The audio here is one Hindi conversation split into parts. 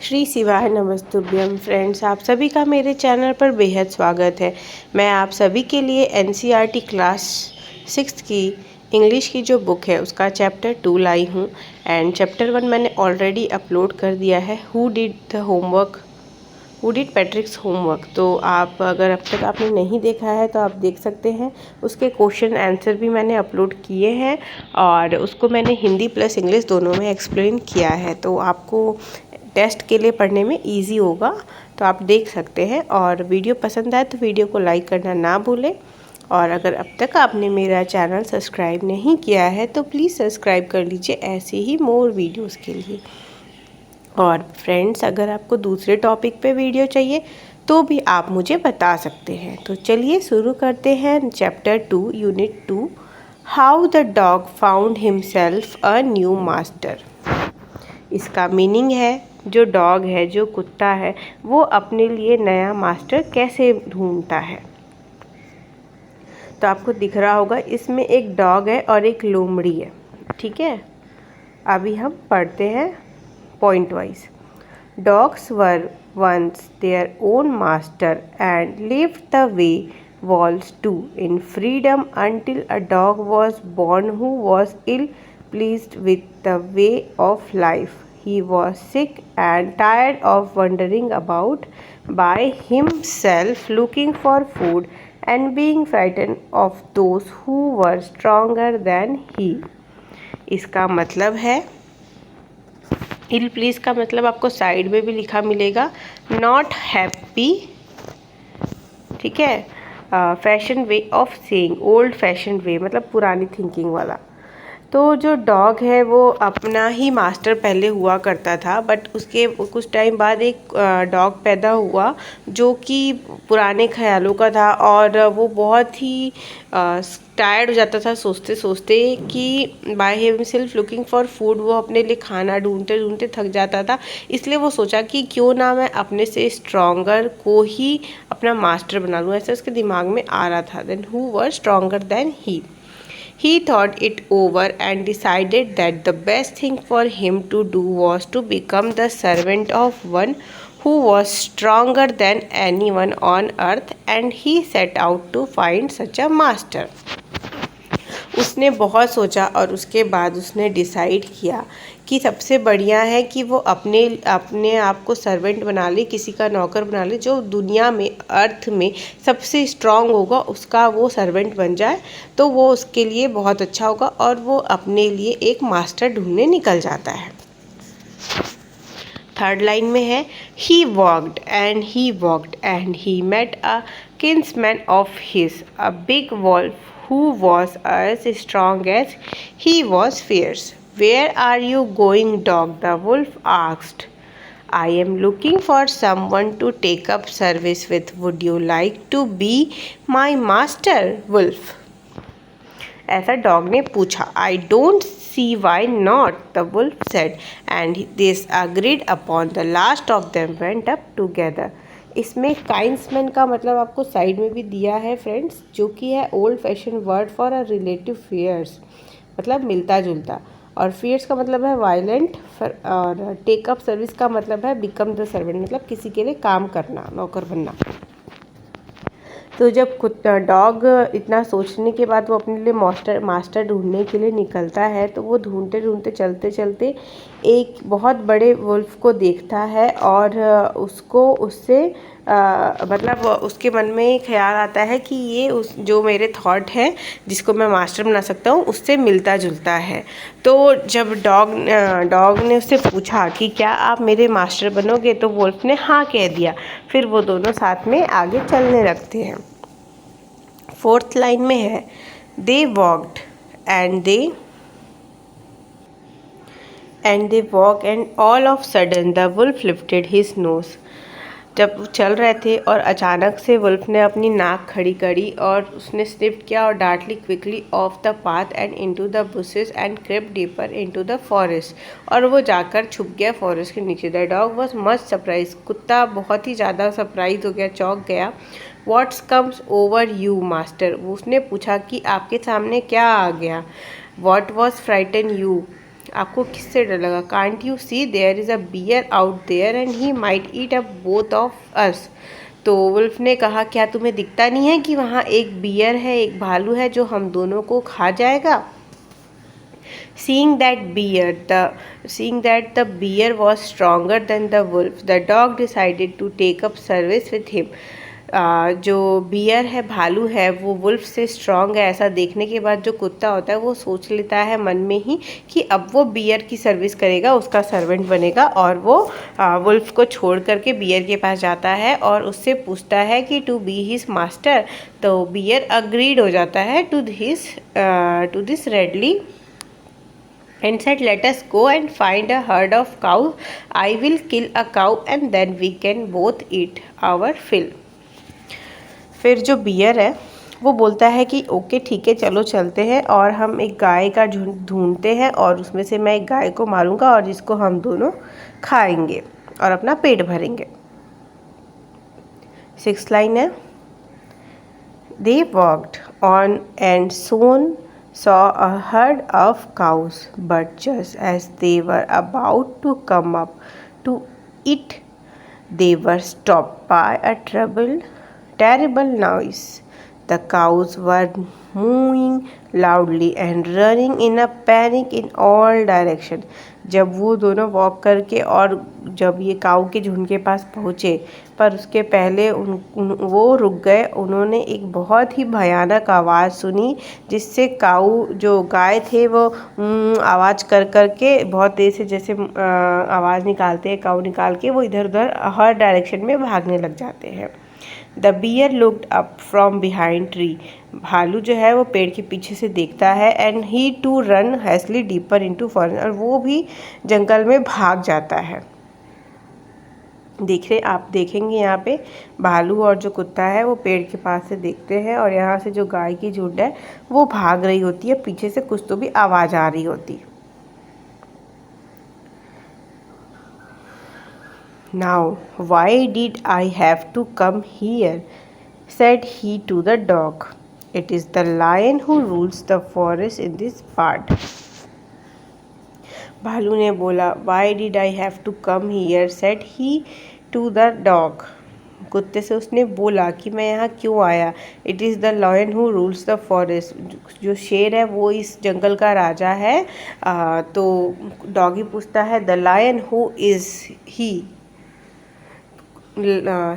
श्री शिवाय नमस्तुभ्यम फ्रेंड्स, आप सभी का मेरे चैनल पर बेहद स्वागत है। मैं आप सभी के लिए एनसीईआरटी क्लास 6 की इंग्लिश की जो बुक है उसका चैप्टर 2 लाई हूँ। एंड चैप्टर 1 मैंने ऑलरेडी अपलोड कर दिया है। Who did पैट्रिक्स homework. तो आप अगर अब तक आपने नहीं देखा है तो आप देख सकते हैं। उसके क्वेश्चन आंसर भी मैंने अपलोड किए हैं और उसको मैंने हिंदी प्लस इंग्लिश दोनों में एक्सप्लेन किया है, तो आपको टेस्ट के लिए पढ़ने में इजी होगा। तो आप देख सकते हैं। और वीडियो पसंद आए तो वीडियो को लाइक करना ना भूलें। और अगर अब तक आपने मेरा चैनल सब्सक्राइब नहीं किया है तो प्लीज़ सब्सक्राइब कर लीजिए ऐसे ही मोर वीडियोस के लिए। और फ्रेंड्स, अगर आपको दूसरे टॉपिक पे वीडियो चाहिए तो भी आप मुझे बता सकते हैं। तो चलिए शुरू करते हैं chapter 2 unit 2, how the dog found himself a new master. इसका मीनिंग है जो डॉग है, जो कुत्ता है, वो अपने लिए नया मास्टर कैसे ढूंढता है। तो आपको दिख रहा होगा इसमें एक डॉग है और एक लोमड़ी है। ठीक है, अभी हम पढ़ते हैं point wise. Dogs were once their own master and lived the way wolves do in freedom until a dog was born who was ill pleased with the way of life. He was sick and tired of wandering about by himself looking for food and being frightened of those who were stronger than he. इसका मतलब है, इल प्लीज का मतलब आपको साइड में भी लिखा मिलेगा, नॉट हैप्पी। ठीक है, fashion way of saying, old fashion वे मतलब पुरानी थिंकिंग वाला। तो जो डॉग है वो अपना ही मास्टर पहले हुआ करता था, बट उसके कुछ टाइम बाद एक डॉग पैदा हुआ जो कि पुराने ख्यालों का था और वो बहुत ही टायर्ड हो जाता था सोचते सोचते कि by himself looking for food, वो अपने लिए खाना ढूंढते ढूंढते थक जाता था। इसलिए वो सोचा कि क्यों ना मैं अपने से स्ट्रॉन्गर को ही अपना मास्टर बना लूँ, ऐसा उसके दिमाग में आ रहा था। Then who were stronger than he. He thought it over and decided that the best thing for him to do was to become the servant of one who was stronger than anyone on earth, and he set out to find such a master. उसने बहुत सोचा और उसके बाद उसने डिसाइड किया कि सबसे बढ़िया है कि वो अपने आप को सर्वेंट बना ले, किसी का नौकर बना ले, जो दुनिया में अर्थ में सबसे स्ट्रांग होगा उसका वो सर्वेंट बन जाए, तो वो उसके लिए बहुत अच्छा होगा। और वो अपने लिए एक मास्टर ढूंढने निकल जाता है। थर्ड लाइन में है, he walked and he met a kinsman of his, a big wolf who was as strong as he was fierce. Where are you going, dog? The wolf asked. I am looking for someone to take up service with. Would you like to be my master, wolf? ऐसा डॉग ने पूछा। I don't see why not, the wolf said, and this agreed upon. The last of them went up together. इसमें काइंसमैन का मतलब आपको साइड में भी दिया है फ्रेंड्स, जो कि है old fashion word for a relative fierce, मतलब मिलता जुलता। और फियर्स का मतलब है वायलेंट, और टेक अप सर्विस का मतलब है बिकम द सर्वेंट, मतलब किसी के लिए काम करना, नौकर बनना। तो जब डॉग इतना सोचने के बाद वो अपने लिए मास्टर ढूंढने के लिए निकलता है, तो वो ढूंढते ढूंढते चलते चलते एक बहुत बड़े वुल्फ को देखता है और उसको उससे मतलब उसके मन में ख्याल आता है कि ये उस जो मेरे थॉट है जिसको मैं मास्टर बना सकता हूँ उससे मिलता जुलता है। तो जब डॉग ने उससे पूछा कि क्या आप मेरे मास्टर बनोगे, तो वुल्फ ने हाँ कह दिया। फिर वो दोनों साथ में आगे चलने लगते हैं। फोर्थ लाइन में है, they walked and they walk and all of sudden the wolf lifted his nose. जब वो चल रहे थे और अचानक से वुल्फ ने अपनी नाक खड़ी करी और उसने स्निफ किया और darted quickly off the path and into the bushes and crept deeper into the forest, और वो जाकर छुप गया फॉरेस्ट के नीचे। The dog was much surprise, कुत्ता बहुत ही ज़्यादा सरप्राइज हो गया, चौंक गया। What's comes over you master, उसने पूछा कि आपके सामने क्या आ गया। व्हाट वॉज फ्राइटन यू, आपको किससे डर लगा? Can't you see there is a bear out there and he might eat up both of us. तो वुल्फ ने कहा, क्या तुम्हें दिखता नहीं है कि वहाँ एक बियर है, एक भालू है जो हम दोनों को खा जाएगा? Seeing that the bear was stronger than the wolf, the dog decided to take up service with him. जो बियर है, भालू है, वो वुल्फ से स्ट्रांग है, ऐसा देखने के बाद जो कुत्ता होता है वो सोच लेता है मन में ही कि अब वो बियर की सर्विस करेगा, उसका सर्वेंट बनेगा, और वो वुल्फ को छोड़ करके बियर के पास जाता है और उससे पूछता है कि टू बी हिज मास्टर। तो बियर अग्रीड हो जाता है to this readily and said, let us go and find a herd of cows. I will kill a cow and then we can both eat our fill. फिर जो बियर है वो बोलता है कि ओके ठीक है, चलो चलते हैं और हम एक गाय का झुंड ढूंढते हैं और उसमें से मैं एक गाय को मारूंगा और जिसको हम दोनों खाएंगे और अपना पेट भरेंगे। 6th लाइन है, they walked on and soon saw a herd of cows, but just as they were about to come up to it, they were stopped by a terrible noise. The cows were mooing loudly and running in a panic in all directions. जब वो दोनों वॉक करके और जब ये काऊ के झुंड के पास पहुँचे, पर उसके पहले वो रुक गए। उन्होंने एक बहुत ही भयानक आवाज़ सुनी जिससे काऊ जो गाय थे वो आवाज़ कर के बहुत तेज़ से जैसे आवाज़ निकालते हैं काऊ निकाल के, वो इधर उधर हर डायरेक्शन में भागने लग जाते हैं। The bear looked up from behind tree, भालू जो है वो पेड़ के पीछे से देखता है, and he too run hastily deeper into forest, और वो भी जंगल में भाग जाता है। आप देखेंगे यहाँ पे भालू और जो कुत्ता है वो पेड़ के पास से देखते हैं और यहाँ से जो गाय की झुंड है वो भाग रही होती है, पीछे से कुछ तो भी आवाज़ आ रही होती। Now, why did I have to come here? Said he to the dog. It is the lion who rules the forest in this part. भालू ने बोला, Why did I have to come here? Said he to the dog. कुत्ते से उसने बोला कि मैं यहाँ क्यों आया। It is the lion who rules the forest, जो शेर है वो इस जंगल का राजा है। तो डॉगी पूछता है, द लायन हु इज़ ही,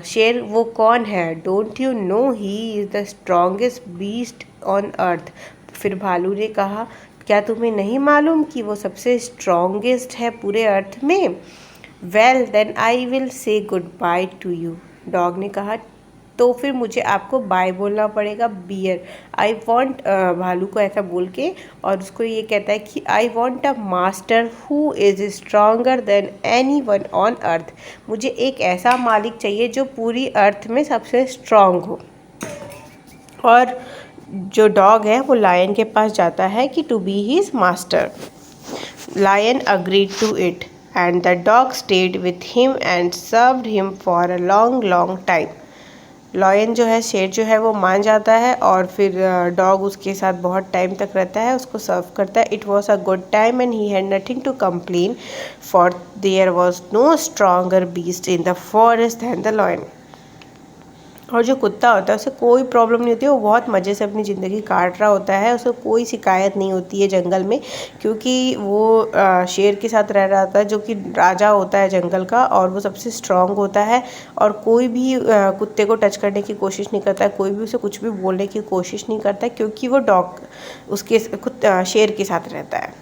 शेर वो कौन है? Don't you know he is the strongest beast on earth. फिर भालू ने कहा, क्या तुम्हें नहीं मालूम कि वो सबसे स्ट्रॉन्गेस्ट है पूरे अर्थ में? Well then I will say good bye to you. Dog ने कहा, तो फिर मुझे आपको बाय बोलना पड़ेगा बियर। आई वॉन्ट, भालू को ऐसा बोल के, और उसको ये कहता है कि I want a master who is stronger than any one on earth. मुझे एक ऐसा मालिक चाहिए जो पूरी अर्थ में सबसे स्ट्रॉन्ग हो। और जो डॉग है वो लायन के पास जाता है कि to be his master. Lion agreed to it and the dog stayed with him and served him for a long time. Lion जो है, शेर जो है वो मान जाता है और फिर डॉग उसके साथ बहुत टाइम तक रहता है, उसको सर्व करता है। It was a good time and he had nothing to complain, for there was no stronger beast in the forest than the lion. और जो कुत्ता होता है उसे कोई प्रॉब्लम नहीं होती है, वो बहुत मज़े से अपनी ज़िंदगी काट रहा होता है, उसे कोई शिकायत नहीं होती है जंगल में, क्योंकि वो शेर के साथ रह रहा था जो कि राजा होता है जंगल का, और वो सबसे स्ट्रांग होता है और कोई भी कुत्ते को टच करने की कोशिश नहीं करता है, कोई भी उसे कुछ भी बोलने की कोशिश नहीं करता है, क्योंकि वो डॉग उसके शेर के साथ रहता है।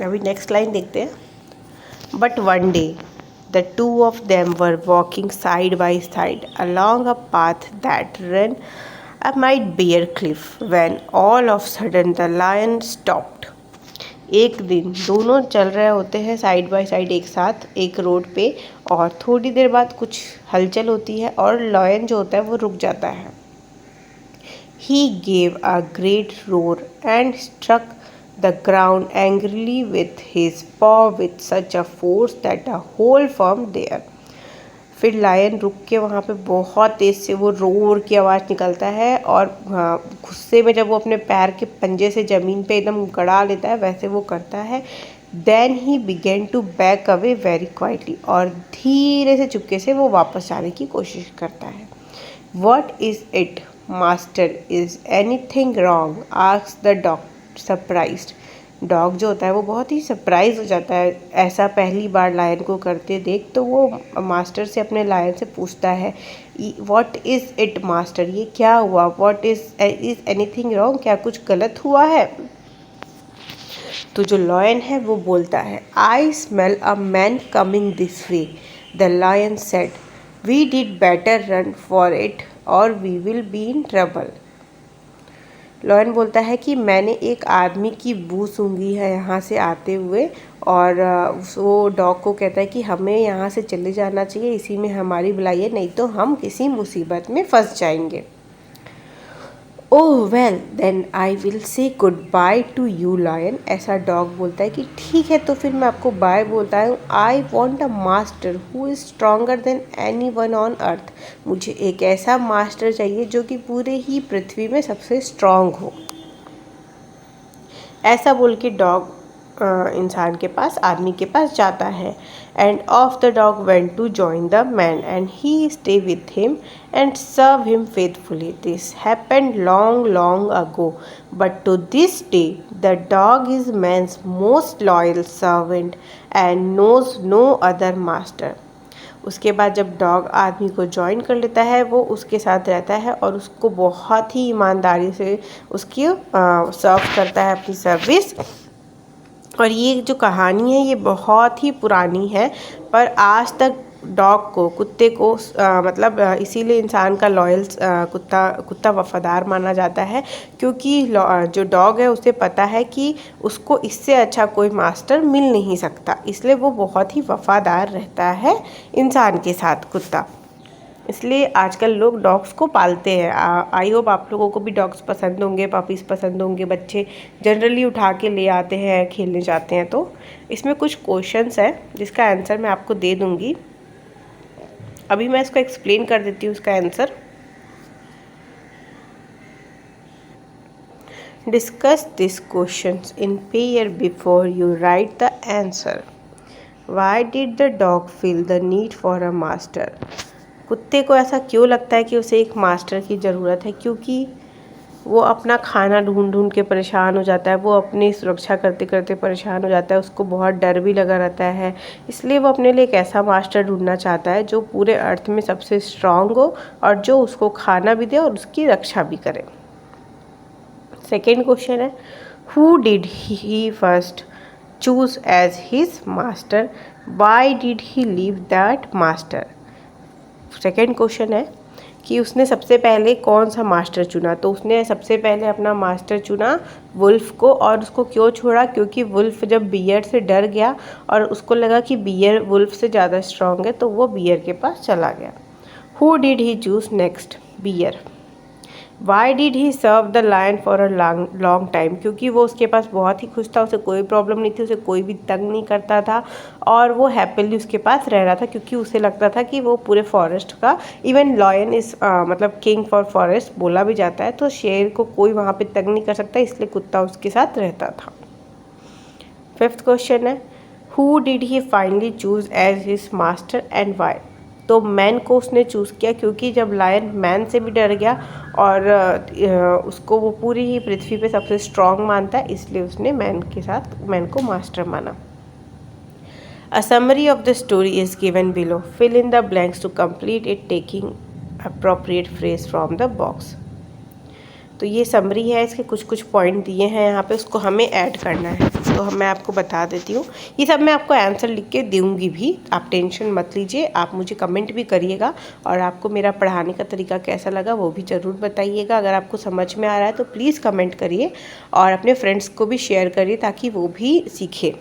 अभी नेक्स्ट लाइन देखते हैं। But one day the two of them were walking side by side along a path that ran a might bare cliff when all of a sudden the lion stopped. एक दिन दोनों चल रहे होते हैं साइड बाय साइड एक साथ एक रोड पे, और थोड़ी देर बाद कुछ हलचल होती है और लायन जो होता है वो रुक जाता है। He gave a great roar and struck the ground angrily with his paw with such a force that a hole formed there. फिर लायन रुक के वहाँ पे बहुत तेज़ से वो रोर की आवाज़ निकलता है, और गुस्से में जब वो अपने पैर के पंजे से ज़मीन पे एकदम गड़ा लेता है वैसे वो करता है, then he began to back away very quietly, और धीरे से चुपके से वो वापस जाने की कोशिश करता है। What is it master, is any thing wrong, asks the dog surprised. Dog जो होता है वो बहुत ही सरप्राइज हो जाता है ऐसा पहली बार लायन को करते देख, तो वो मास्टर से, अपने लायन से पूछता है, व्हाट इज़ इट मास्टर, ये क्या हुआ, व्हाट इज़ एनीथिंग रॉन्ग, क्या कुछ गलत हुआ है। तो जो लायन है वो बोलता है, I smell a man coming this way. The lion said, we did better run for it और we will be in trouble. Lion बोलता है कि मैंने एक आदमी की बू सूंघी है यहाँ से आते हुए, और वो डॉग को कहता है कि हमें यहाँ से चले जाना चाहिए, इसी में हमारी भलाई है, नहीं तो हम किसी मुसीबत में फंस जाएंगे। Oh well then I will say good bye to you lion. ऐसा डॉग बोलता है कि ठीक है, तो फिर मैं आपको बाय बोलता हूँ। I want a master who is stronger than any one on earth. मुझे एक ऐसा मास्टर चाहिए जो कि पूरे ही पृथ्वी में सबसे स्ट्रॉन्ग हो। ऐसा बोल के डॉग इंसान के पास, आदमी के पास जाता है। And off the dog went to join the man and he stay with him and serve him faithfully. This happened long long ago, but to this day the dog is man's most loyal servant and knows no other master. उसके बाद जब डॉग आदमी को ज्वाइन कर लेता है, वो उसके साथ रहता है और उसको बहुत ही ईमानदारी से उसकी सर्व करता है, अपनी सर्विस। और ये जो कहानी है ये बहुत ही पुरानी है, पर आज तक डॉग को, कुत्ते को मतलब इसीलिए इंसान का लॉयल कुत्ता वफ़ादार माना जाता है, क्योंकि जो डॉग है उसे पता है कि उसको इससे अच्छा कोई मास्टर मिल नहीं सकता, इसलिए वो बहुत ही वफ़ादार रहता है इंसान के साथ, कुत्ता। इसलिए आजकल लोग डॉग्स को पालते हैं। आई होप आप लोगों को भी डॉग्स पसंद होंगे, पपीज़ पसंद होंगे। बच्चे जनरली उठा के ले आते हैं, खेलने जाते हैं। तो इसमें कुछ क्वेश्चंस हैं जिसका आंसर मैं आपको दे दूँगी। अभी मैं इसको एक्सप्लेन कर देती हूँ, इसका answer. Discuss this questions in pair before you right the answer. Why did the dog feel the need for a master. कुत्ते को ऐसा क्यों लगता है कि उसे एक मास्टर की ज़रूरत है? क्योंकि वो अपना खाना ढूंढ ढूंढ के परेशान हो जाता है, वो अपनी सुरक्षा करते करते परेशान हो जाता है, उसको बहुत डर भी लगा रहता है। इसलिए वो अपने लिए एक ऐसा मास्टर ढूंढना चाहता है जो पूरे अर्थ में सबसे स्ट्रांग हो और जो उसको खाना भी दे और उसकी रक्षा भी करे। सेकेंड क्वेश्चन है, who did he first choose as his master, why did he leave that master. Second question है कि उसने सबसे पहले कौन सा मास्टर चुना। तो उसने सबसे पहले अपना मास्टर चुना वुल्फ को, और उसको क्यों छोड़ा? क्योंकि वुल्फ जब बियर से डर गया और उसको लगा कि बियर वुल्फ से ज़्यादा स्ट्रांग है, तो वो बियर के पास चला गया। Who did he choose next? Bear. Why did he serve the lion for a long time? क्योंकि वो उसके पास बहुत ही खुश था, उसे कोई प्रॉब्लम नहीं थी, उसे कोई भी तंग नहीं करता था, और वो हैप्पीली उसके पास रह रहा था, क्योंकि उसे लगता था कि वो पूरे फॉरेस्ट का, इवन लॉयन इस मतलब किंग फॉर फॉरेस्ट बोला भी जाता है, तो शेर को कोई वहाँ पे तंग नहीं कर सकता, इसलिए कुत्ता उसके साथ रहता था। फिफ्थ क्वेश्चन है, who did he finally choose as his master and why? तो मैन को उसने चूज़ किया क्योंकि जब लायन मैन से भी डर गया और उसको वो पूरी ही पृथ्वी पे सबसे स्ट्रांग मानता है, इसलिए उसने मैन को मास्टर माना। A summary of the story is given below, fill in the blanks to complete it taking appropriate phrase from the box. तो ये समरी है, इसके कुछ कुछ पॉइंट दिए हैं यहाँ पे, उसको हमें ऐड करना है। तो मैं आपको बता देती हूँ, ये सब मैं आपको आंसर लिख के दूँगी भी, आप टेंशन मत लीजिए। आप मुझे कमेंट भी करिएगा, और आपको मेरा पढ़ाने का तरीका कैसा लगा वो भी ज़रूर बताइएगा। अगर आपको समझ में आ रहा है तो प्लीज़ कमेंट करिए, और अपने फ्रेंड्स को भी शेयर करिए ताकि वो भी सीखें।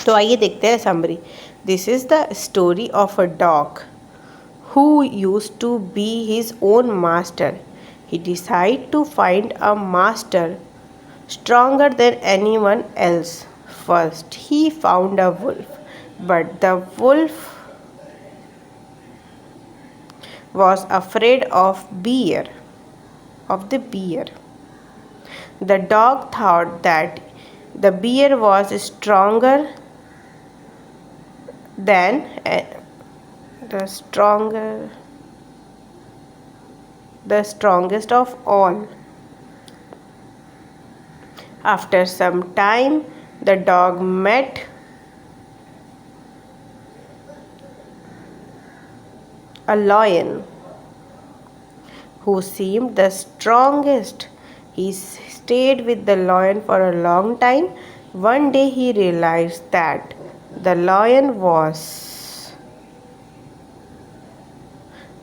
तो आइए देखते हैं summary. This is the story of a dog who used to be his own master. He decided to find a master stronger than anyone else. First, he found a wolf, but the wolf was afraid of the bear. The dog thought that The bear was stronger than the strongest of all. After some time, the dog met a lion who seemed the strongest. He stayed with the lion for a long time. One day he realized that the lion was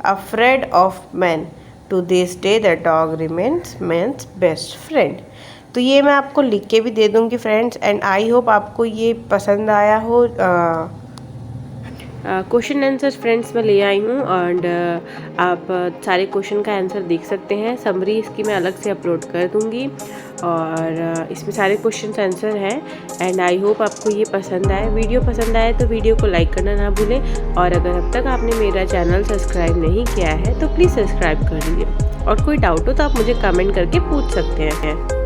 afraid of men. To this day the dog remains man's best friend. तो ये मैं आपको लिख के भी दे दूँगी फ्रेंड्स, एंड आई होप आपको ये पसंद आया हो। क्वेश्चन आंसर फ्रेंड्स मैं ले आई हूँ, एंड आप सारे क्वेश्चन का आंसर देख सकते हैं। समरी इसकी मैं अलग से अपलोड कर दूँगी, और इसमें सारे क्वेश्चन आंसर हैं। एंड आई होप आपको ये पसंद आए। वीडियो पसंद आए तो वीडियो को लाइक करना ना भूलें, और अगर अब तक आपने मेरा चैनल सब्सक्राइब नहीं किया है तो प्लीज़ सब्सक्राइब कर लीजिए। और कोई डाउट हो तो आप मुझे कमेंट करके पूछ सकते हैं।